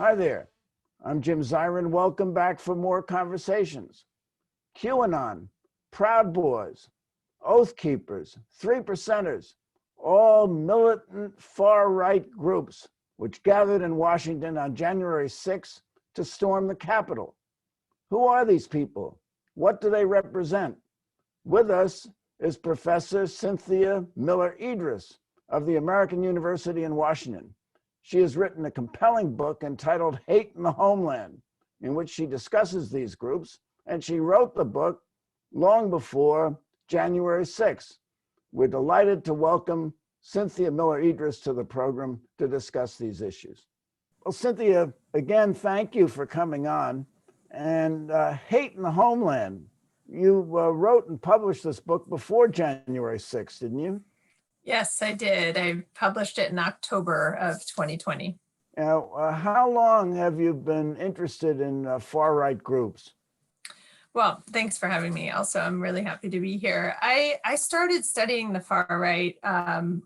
Hi there, I'm Jim Zirin. Welcome back for more conversations. QAnon, Proud Boys, Oath Keepers, Three Percenters, all militant far-right groups which gathered in Washington on January 6th to storm the Capitol. Who are these people? What do they represent? With us is Professor Cynthia Miller-Idriss of the American University in Washington. She has written a compelling book entitled Hate in the Homeland, in which she discusses these groups, and she wrote the book long before January 6th. We're delighted to welcome Cynthia Miller-Idriss to the program to discuss these issues. Well, Cynthia, again, thank you for coming on. And Hate in the Homeland, you wrote and published this book before January 6th, didn't you? Yes, I did. I published it in October of 2020. Now, how long have you been interested in far-right groups? Well, thanks for having me. Also, I'm really happy to be here. I started studying the far right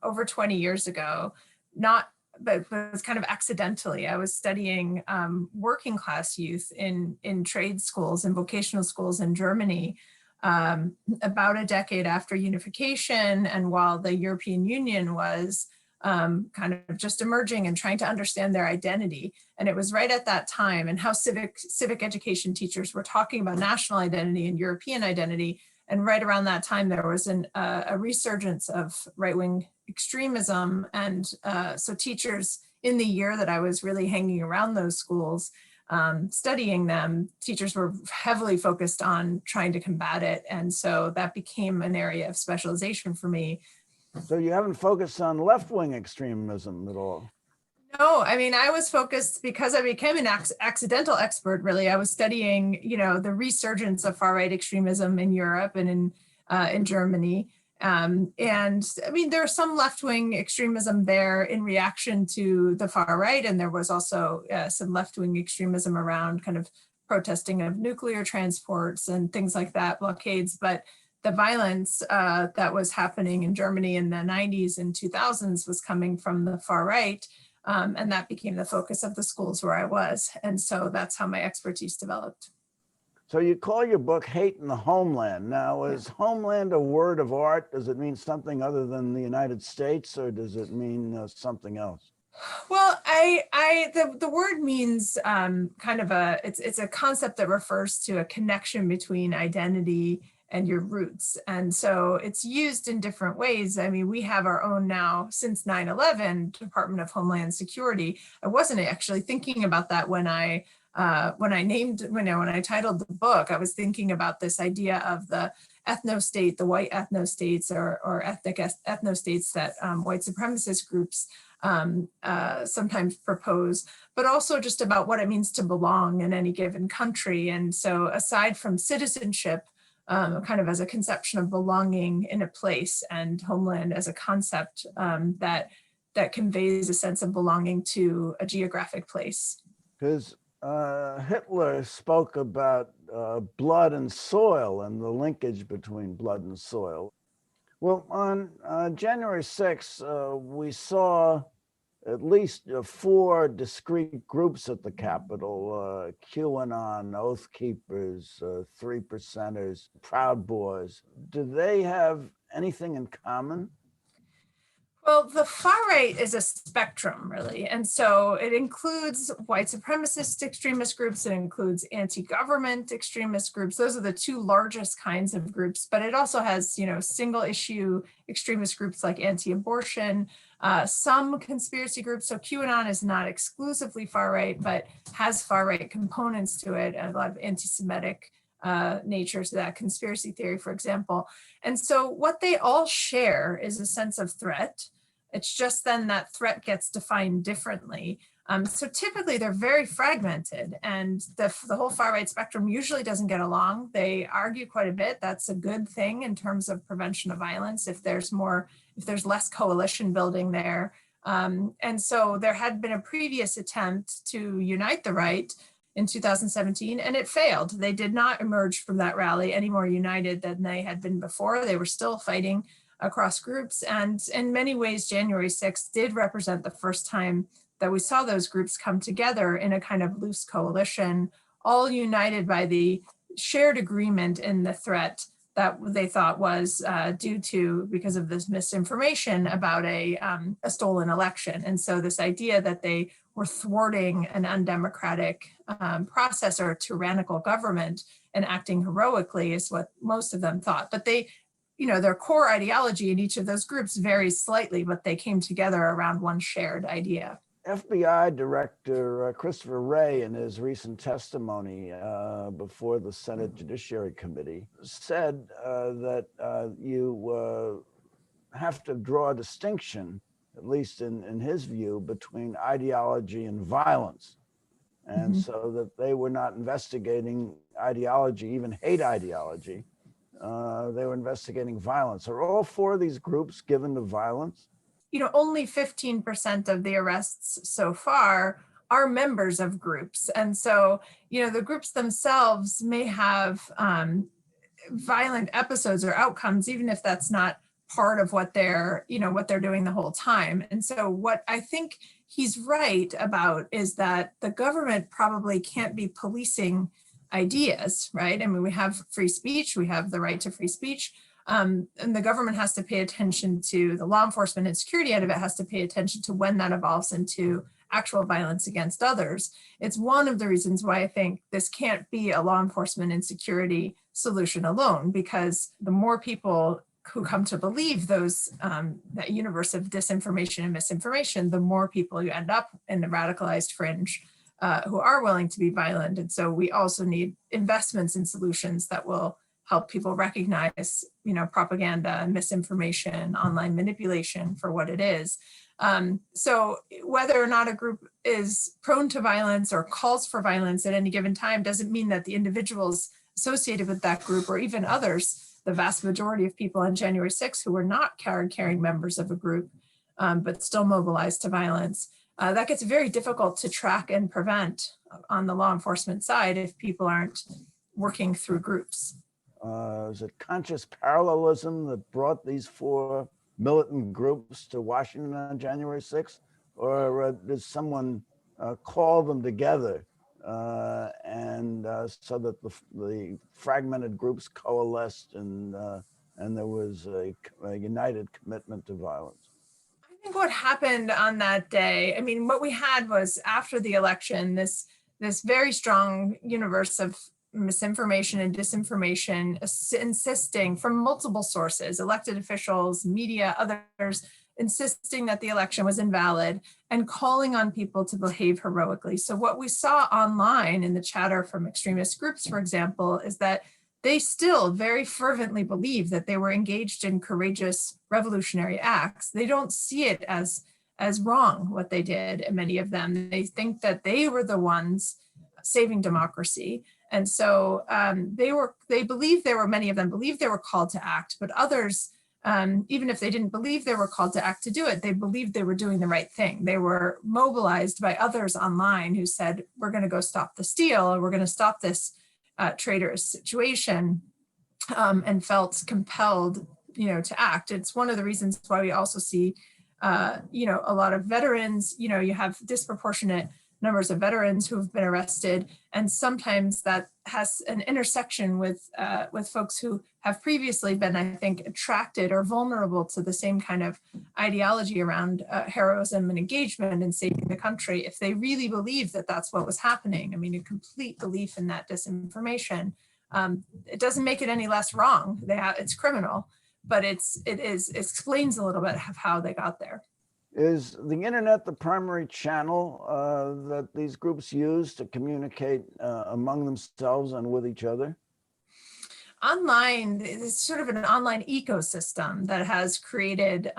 over 20 years ago, but it was kind of accidentally. I was studying working class youth in trade schools and vocational schools in Germany about a decade after unification, and while the European Union was kind of just emerging and trying to understand their identity. And it was right at that time, and how civic education teachers were talking about national identity and European identity. And right around that time, there was a resurgence of right-wing extremism. And so teachers, in the year that I was really hanging around those schools, studying them, teachers were heavily focused on trying to combat it. And so that became an area of specialization for me. So you haven't focused on left-wing extremism at all? No, I mean, I was focused because I became an accidental expert, really. I was studying, the resurgence of far-right extremism in Europe and in Germany. And I mean, there's some left-wing extremism there in reaction to the far right. And there was also some left-wing extremism around kind of protesting of nuclear transports and things like that, blockades. But the violence that was happening in Germany in the 90s and 2000s was coming from the far right. And that became the focus of the schools where I was. And so that's how my expertise developed. So you call your book Hate in the Homeland. Now, is homeland a word of art? Does it mean something other than the United States, or does it mean something else? Well, the word means kind of it's a concept that refers to a connection between identity and your roots. And so it's used in different ways. I mean, we have our own now since 9/11 Department of Homeland Security. I wasn't actually thinking about that when I titled the book. I was thinking about this idea of the ethnostate, the white ethnostates or ethnic ethnostates that white supremacist groups sometimes propose, but also just about what it means to belong in any given country. And so aside from citizenship, kind of as a conception of belonging in a place, and homeland as a concept that conveys a sense of belonging to a geographic place. Because Hitler spoke about blood and soil and the linkage between blood and soil. Well, on January 6th, we saw at least 4 discrete groups at the Capitol: QAnon, Oath Keepers, Three Percenters, Proud Boys. Do they have anything in common? Well, the far right is a spectrum, really. And so it includes white supremacist extremist groups. It includes anti-government extremist groups. Those are the 2 largest kinds of groups. But it also has, single issue extremist groups like anti-abortion, some conspiracy groups. So QAnon is not exclusively far right, but has far right components to it, and a lot of anti-Semitic nature to that, conspiracy theory, for example. And so what they all share is a sense of threat. It's just then that threat gets defined differently. So typically they're very fragmented, and the whole far right spectrum usually doesn't get along. They argue quite a bit. That's a good thing in terms of prevention of violence if there's less coalition building there. And so there had been a previous attempt to unite the right in 2017, and it failed. They did not emerge from that rally any more united than they had been before. They were still fighting across groups. And in many ways, January 6th did represent the first time that we saw those groups come together in a kind of loose coalition, all united by the shared agreement in the threat that they thought was due to, because of this misinformation about a stolen election. And so this idea that they were thwarting an undemocratic process or tyrannical government and acting heroically is what most of them thought. But they, their core ideology in each of those groups varies slightly, but they came together around one shared idea. FBI Director Christopher Wray, in his recent testimony before the Senate Judiciary Committee, said that you have to draw a distinction, at least in his view, between ideology and violence. And so that they were not investigating ideology, even hate ideology. They were investigating violence. Are all four of these groups given to violence? Only 15% of the arrests so far are members of groups. And so, the groups themselves may have violent episodes or outcomes, even if that's not part of what they're doing the whole time. And so what I think he's right about is that the government probably can't be policing ideas, right? I mean, we have free speech, we have the right to free speech. And the government has to pay attention to the law enforcement and security end of it has to pay attention to when that evolves into actual violence against others. It's one of the reasons why I think this can't be a law enforcement and security solution alone, because the more people who come to believe that universe of disinformation and misinformation, the more people you end up in the radicalized fringe who are willing to be violent. And so we also need investments in solutions that will help people recognize, propaganda, misinformation, online manipulation for what it is. So whether or not a group is prone to violence or calls for violence at any given time doesn't mean that the individuals associated with that group or even others, the vast majority of people on January 6th who were not card-carrying members of a group, but still mobilized to violence, that gets very difficult to track and prevent on the law enforcement side if people aren't working through groups. Is it conscious parallelism that brought these four militant groups to Washington on January 6th? Or did someone call them together and so that the fragmented groups coalesced and there was a united commitment to violence? I think what happened on that day, what we had was after the election, this very strong universe of misinformation and disinformation insisting from multiple sources, elected officials, media, others, insisting that the election was invalid and calling on people to behave heroically. So what we saw online in the chatter from extremist groups, for example, is that they still very fervently believe that they were engaged in courageous revolutionary acts. They don't see it as wrong what they did, and many of them. They think that they were the ones saving democracy. And so many of them believed they were called to act, but others, even if they didn't believe they were called to act to do it, they believed they were doing the right thing. They were mobilized by others online who said, we're going to go stop the steal, or we're going to stop this traitorous situation, and felt compelled, to act. It's one of the reasons why we also see, a lot of veterans, you have disproportionate numbers of veterans who have been arrested, and sometimes that has an intersection with folks who have previously been, I think, attracted or vulnerable to the same kind of ideology around heroism and engagement and saving the country. If they really believe that that's what was happening, a complete belief in that disinformation, it doesn't make it any less wrong. It's criminal, but it explains a little bit of how they got there. Is the internet the primary channel that these groups use to communicate among themselves and with each other? Online, it's sort of an online ecosystem that has created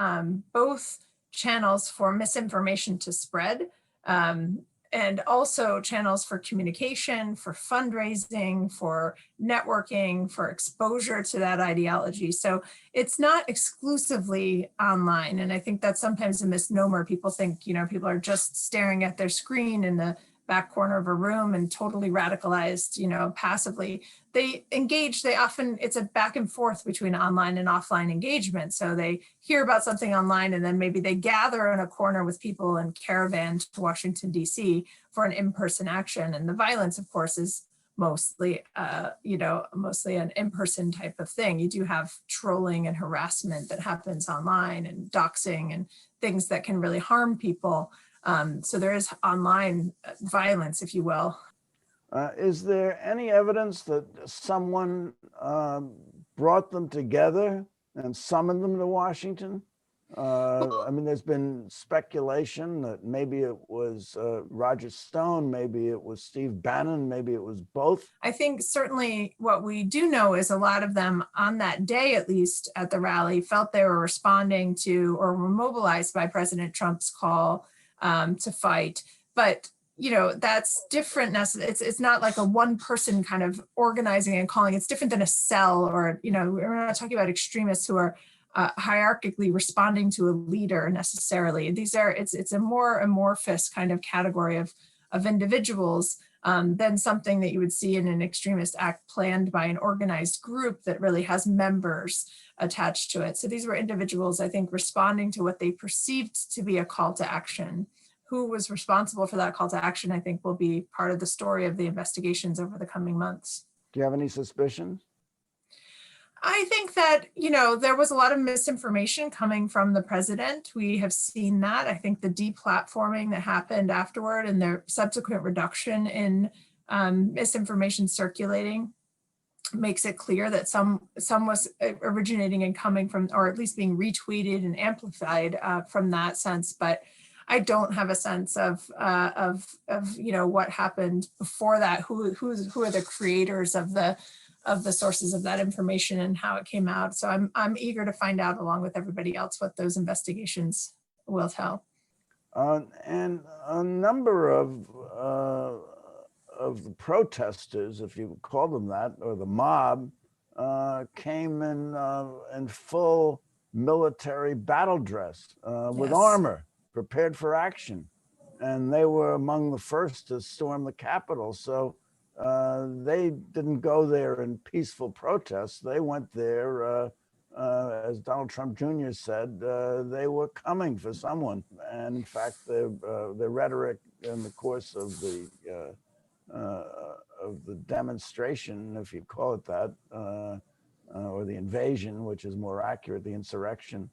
both channels for misinformation to spread, and also channels for communication, for fundraising, for networking, for exposure to that ideology. So it's not exclusively online. And I think that's sometimes a misnomer. People think, people are just staring at their screen in the back corner of a room and totally radicalized, passively. They engage, it's a back and forth between online and offline engagement. So they hear about something online and then maybe they gather in a corner with people and caravan to Washington, DC for an in-person action. And the violence, of course, is mostly an in-person type of thing. You do have trolling and harassment that happens online and doxing and things that can really harm people. So there is online violence, if you will. Is there any evidence that someone brought them together and summoned them to Washington? I mean, there's been speculation that maybe it was Roger Stone, maybe it was Steve Bannon, maybe it was both. I think certainly what we do know is a lot of them on that day, at least at the rally, felt they were responding to or were mobilized by President Trump's call to fight. But that's different. It's not like a one person kind of organizing and calling. It's different than a cell or, we're not talking about extremists who are hierarchically responding to a leader necessarily. It's a more amorphous kind of category of individuals than something that you would see in an extremist act planned by an organized group that really has members attached to it. So these were individuals, I think, responding to what they perceived to be a call to action. Who was responsible for that call to action, I think, will be part of the story of the investigations over the coming months. Do you have any suspicions? I think that, there was a lot of misinformation coming from the president. We have seen that. I think the deplatforming that happened afterward and the subsequent reduction in misinformation circulating makes it clear that some was originating and coming from, or at least being retweeted and amplified from that sense. But I don't have a sense of what happened before that. Who are the creators of the sources of that information and how it came out? So I'm eager to find out, along with everybody else, what those investigations will tell. And a number of the protesters, if you call them that, or the mob, came in full military battle dress with Yes. armor, prepared for action. And they were among the first to storm the Capitol. So they didn't go there in peaceful protests. They went there, as Donald Trump Jr. said, they were coming for someone. And in fact, the rhetoric in the course of the demonstration, if you call it that, or the invasion, which is more accurate, the insurrection,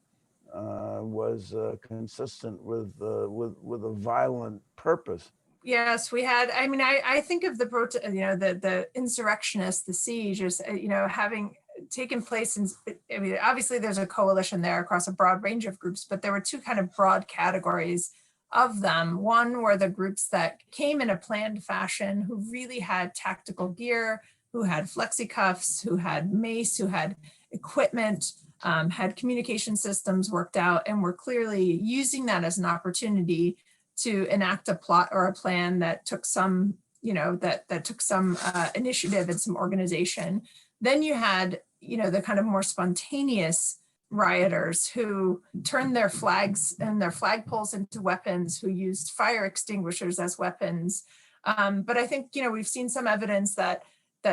was consistent with a violent purpose. Yes, we had. I mean, I think of the the insurrectionists, the siege, as having taken place in. I mean, obviously, there's a coalition there across a broad range of groups, but there were two kind of broad categories of them. One were the groups that came in a planned fashion, who really had tactical gear, who had flexi cuffs, who had mace, who had equipment, had communication systems worked out, and were clearly using that as an opportunity to enact a plot or a plan that took some, that took some initiative and some organization. Then you had, the kind of more spontaneous rioters who turned their flags and their flagpoles into weapons, who used fire extinguishers as weapons. But I think, we've seen some evidence that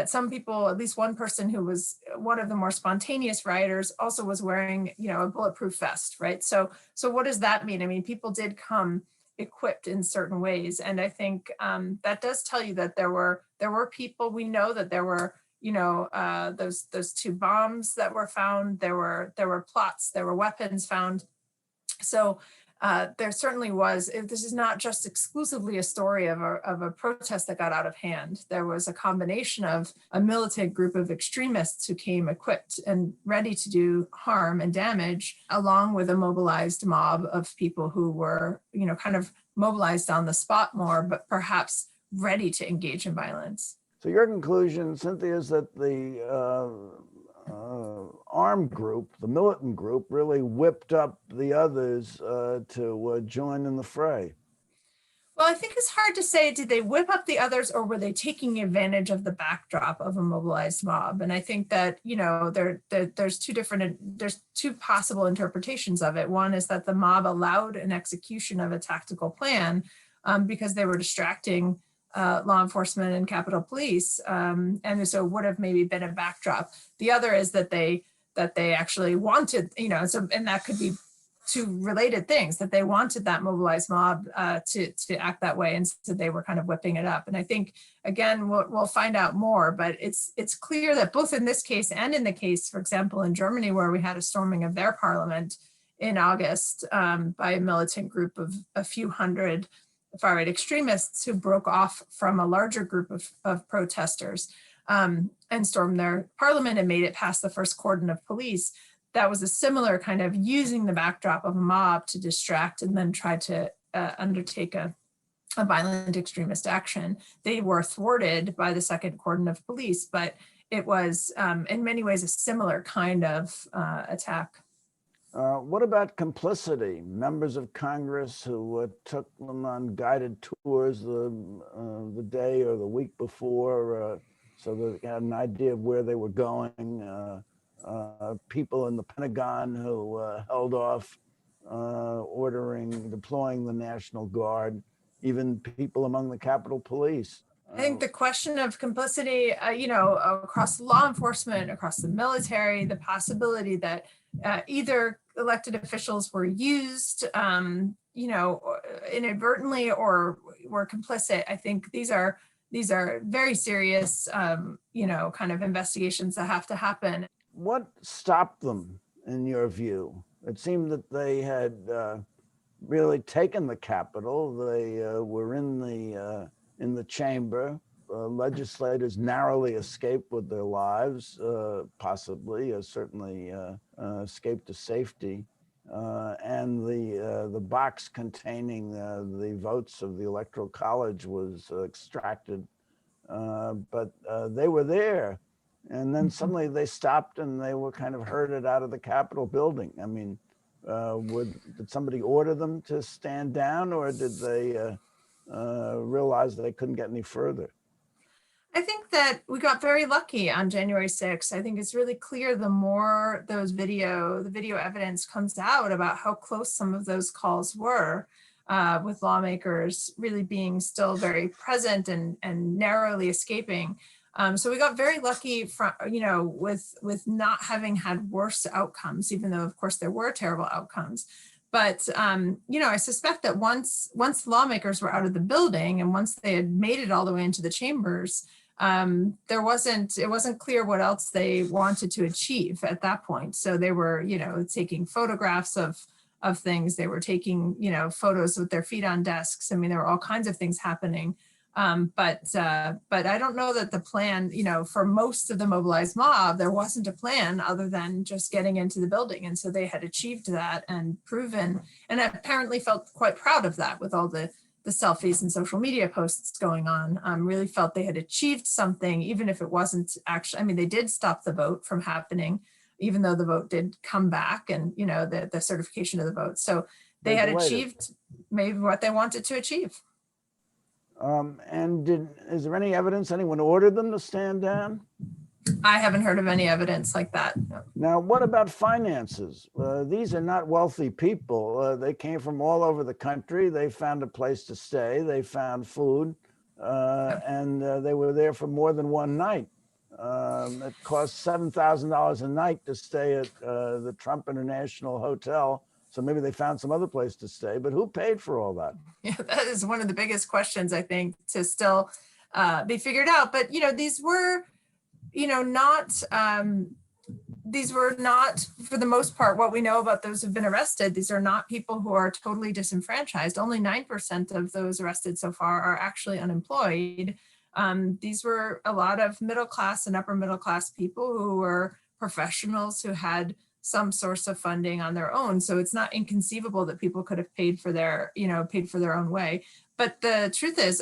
some people, at least one person who was one of the more spontaneous rioters, also was wearing, a bulletproof vest, right? So what does that mean? I mean, people did come equipped in certain ways, and I think that does tell you that there were people. We know that there were, those two bombs that were found. There were plots. There were weapons found. So there certainly was. This is not just exclusively a story of a protest that got out of hand. There was a combination of a militant group of extremists who came equipped and ready to do harm and damage, along with a mobilized mob of people who were, kind of mobilized on the spot more, but perhaps ready to engage in violence. So your conclusion, Cynthia, is that the armed group, the militant group, really whipped up the others to join in the fray? Well, I think it's hard to say, did they whip up the others, or were they taking advantage of the backdrop of a mobilized mob? And I think that, there's two possible interpretations of it. One is that the mob allowed an execution of a tactical plan because they were distracting law enforcement and Capitol Police, and so would have maybe been a backdrop. The other is that they actually wanted, so, and that could be two related things, that they wanted that mobilized mob to act that way, and so they were kind of whipping it up. And I think, again, we'll find out more, but it's clear that both in this case and in the case, for example, in Germany, where we had a storming of their parliament in August by a militant group of a few hundred far-right extremists who broke off from a larger group of protesters and stormed their parliament and made it past the first cordon of police. That was a similar kind of using the backdrop of a mob to distract and then try to undertake a violent extremist action. They were thwarted by the second cordon of police, but it was in many ways a similar kind of attack. What about complicity? Members of Congress who took them on guided tours the day or the week before so that they had an idea of where they were going. People in the Pentagon who held off deploying the National Guard, even people among the Capitol Police. I think the question of complicity, across law enforcement, across the military, the possibility that either elected officials were used, inadvertently or were complicit. I think these are very serious, kind of investigations that have to happen. What stopped them, in your view? It seemed that they had really taken the Capitol. They were in the chamber. Legislators narrowly escaped with their lives, possibly, certainly escaped to safety. And the box containing the votes of the Electoral College was extracted. But they were there. And then suddenly they stopped and they were kind of herded out of the Capitol building. I mean, did somebody order them to stand down, or did they realize they couldn't get any further? I think that we got very lucky on January 6th. I think it's really clear the more the video evidence comes out about how close some of those calls were, with lawmakers really being still very present and narrowly escaping. So we got very lucky from, with not having had worse outcomes, even though of course there were terrible outcomes. But, I suspect that once lawmakers were out of the building and once they had made it all the way into the chambers, it wasn't clear what else they wanted to achieve at that point. So they were, taking photographs of things. They were taking, photos with their feet on desks. I mean, there were all kinds of things happening. But I don't know that the plan, for most of the mobilized mob, there wasn't a plan other than just getting into the building. And so they had achieved that and proven, and apparently felt quite proud of that with all the selfies and social media posts going on. Really felt they had achieved something, even if it wasn't actually, I mean, they did stop the vote from happening, even though the vote did come back and, the certification of the vote. So they had achieved maybe what they wanted to achieve. And is there any evidence anyone ordered them to stand down? I haven't heard of any evidence like that. No. Now, what about finances? These are not wealthy people. They came from all over the country. They found a place to stay. They found food, and they were there for more than one night. It cost $7,000 a night to stay at the Trump International Hotel. So maybe they found some other place to stay, but who paid for all that? Yeah, that is one of the biggest questions, I think, to still be figured out. But, these were, these were not, for the most part, what we know about those who've been arrested. These are not people who are totally disenfranchised. Only 9% of those arrested so far are actually unemployed. These were a lot of middle class and upper middle class people who were professionals who had some source of funding on their own. So it's not inconceivable that people could have paid for their own way. But the truth is,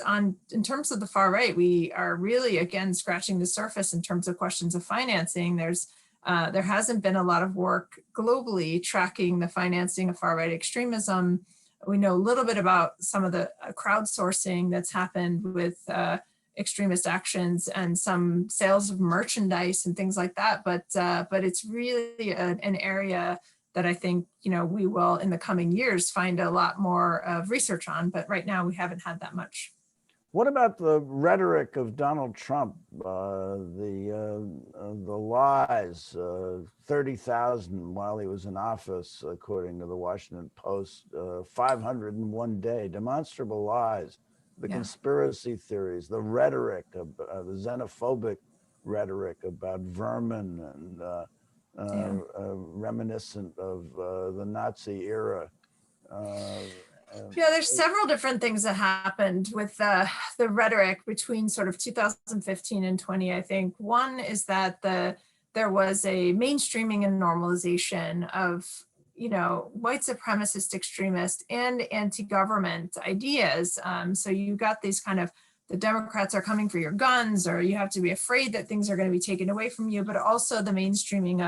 in terms of the far right, we are really, again, scratching the surface in terms of questions of financing. There hasn't been a lot of work globally tracking the financing of far right extremism. We know a little bit about some of the crowdsourcing that's happened with extremist actions and some sales of merchandise and things like that. But it's really an area that I think, we will in the coming years find a lot more of research on. But right now we haven't had that much. What about the rhetoric of Donald Trump? The lies, 30,000 while he was in office, according to the Washington Post, 501 day, demonstrable lies, the conspiracy theories, the rhetoric, the xenophobic rhetoric about vermin and reminiscent of the Nazi era. Yeah, there's several different things that happened with the rhetoric between sort of 2015 and 20, I think. One is that there was a mainstreaming and normalization of, white supremacist extremist and anti-government ideas. So you got these kind of, the Democrats are coming for your guns, or you have to be afraid that things are going to be taken away from you, but also the mainstreaming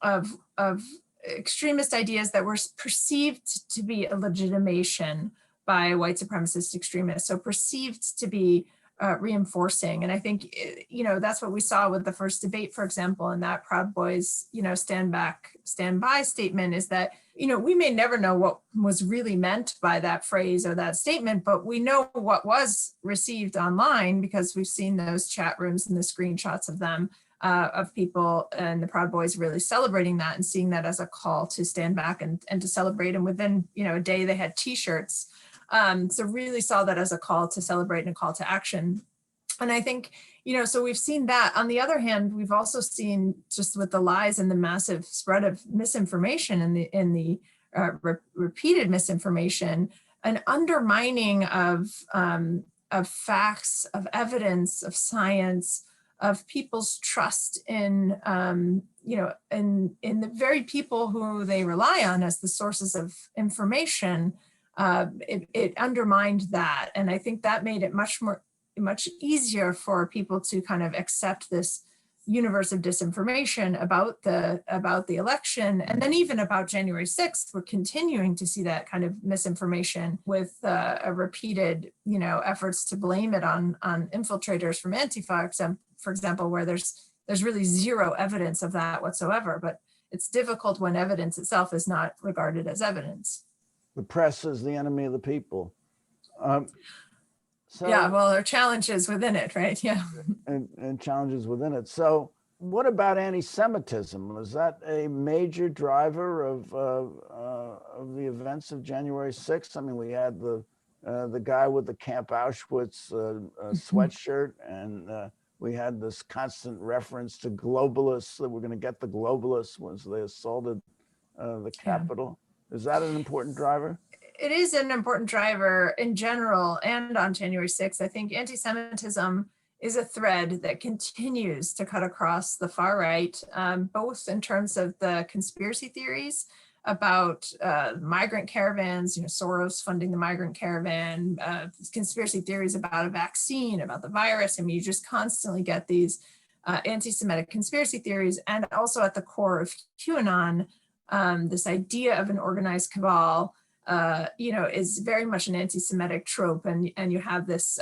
of extremist ideas that were perceived to be a legitimation by white supremacist extremists, so perceived to be reinforcing. And I think, that's what we saw with the first debate, for example, and that Proud Boys, stand back, stand by statement is that, we may never know what was really meant by that phrase or that statement, but we know what was received online because we've seen those chat rooms and the screenshots of them. Of people and the Proud Boys really celebrating that and seeing that as a call to stand back and to celebrate. And within, a day they had t-shirts. So really saw that as a call to celebrate and a call to action. And I think, so we've seen that. On the other hand, we've also seen just with the lies and the massive spread of misinformation and the repeated misinformation, an undermining of facts, of evidence, of science, of people's trust in, in the very people who they rely on as the sources of information. It undermined that. And I think that made it much easier for people to kind of accept this universe of disinformation about the election. And then even about January 6th, we're continuing to see that kind of misinformation with a repeated, efforts to blame it on infiltrators from Antifa, for example, where there's really zero evidence of that whatsoever. But it's difficult when evidence itself is not regarded as evidence. The press is the enemy of the people. Well, there are challenges within it, right? Yeah. And challenges within it. So what about anti-Semitism? Was that a major driver of the events of January 6th? I mean, we had the guy with the Camp Auschwitz sweatshirt, and we had this constant reference to globalists, that we're going to get the globalists once they assaulted the Capitol. Is that an important driver? It is an important driver in general and on January 6th. I think anti-Semitism is a thread that continues to cut across the far right, both in terms of the conspiracy theories about migrant caravans, Soros funding the migrant caravan, conspiracy theories about a vaccine, about the virus. I mean, you just constantly get these anti-Semitic conspiracy theories, and also at the core of QAnon, this idea of an organized cabal, is very much an anti-Semitic trope, and you have this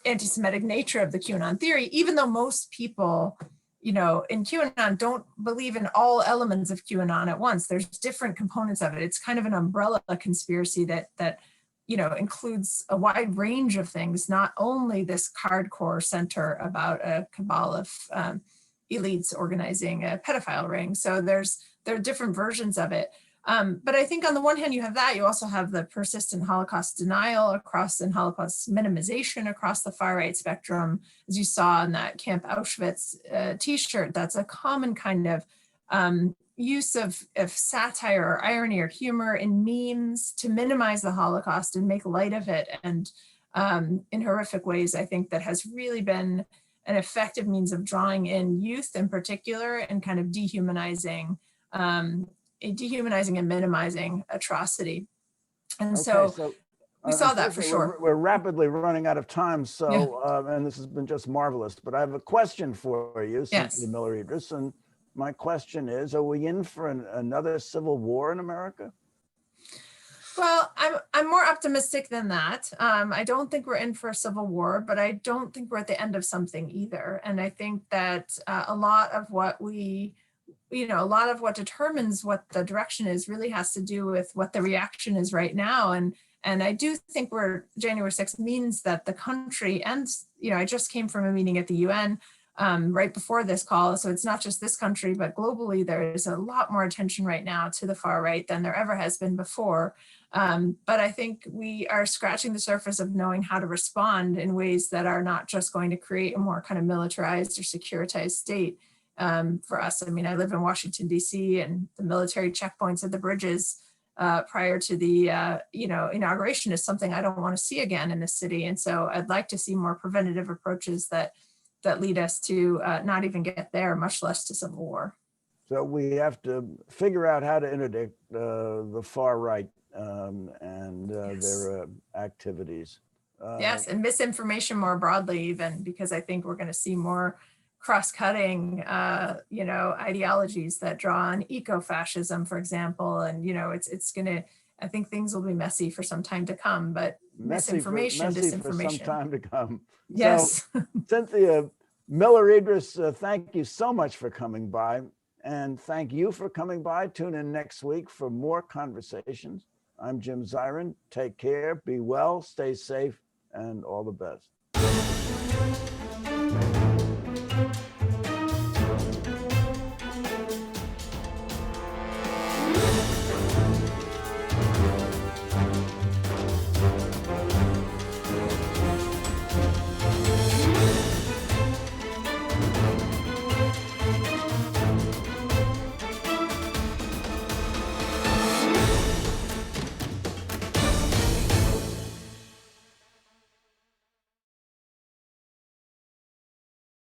anti-Semitic nature of the QAnon theory, even though most people, in QAnon don't believe in all elements of QAnon at once. There's different components of it. It's kind of an umbrella conspiracy that includes a wide range of things, not only this hardcore center about a cabal of elites organizing a pedophile ring. So there are different versions of it. But I think on the one hand, you have that. You also have the persistent Holocaust denial and Holocaust minimization across the far right spectrum. As you saw in that Camp Auschwitz t-shirt, that's a common kind of use of satire or irony or humor in memes to minimize the Holocaust and make light of it. And in horrific ways, I think that has really been an effective means of drawing in youth in particular and kind of dehumanizing and minimizing atrocity. And so we saw that for sure. We're rapidly running out of time. So, and this has been just marvelous, but I have a question for you, Cynthia Miller-Idriss. And my question is, are we in for another civil war in America? Well, I'm more optimistic than that. I don't think we're in for a civil war, but I don't think we're at the end of something either. And I think that a lot of what determines what the direction is really has to do with what the reaction is right now. And And I do think January 6th means that the country, and I just came from a meeting at the UN right before this call. So it's not just this country, but globally, there is a lot more attention right now to the far right than there ever has been before. But I think we are scratching the surface of knowing how to respond in ways that are not just going to create a more kind of militarized or securitized state for us. I mean, I live in Washington, D.C., and the military checkpoints at the bridges prior to the inauguration is something I don't want to see again in the city. And so I'd like to see more preventative approaches that lead us to not even get there, much less to civil war. So we have to figure out how to interdict the far right and their activities. Yes, and misinformation more broadly, even, because I think we're going to see more cross-cutting, ideologies that draw on eco-fascism, for example. And, it's going to, I think things will be messy for some time to come, but misinformation, disinformation. For some time to come. Yes. So, Cynthia Miller-Idriss, thank you so much for coming by. And thank you for coming by. Tune in next week for more conversations. I'm Jim Zirin. Take care, be well, stay safe, and all the best.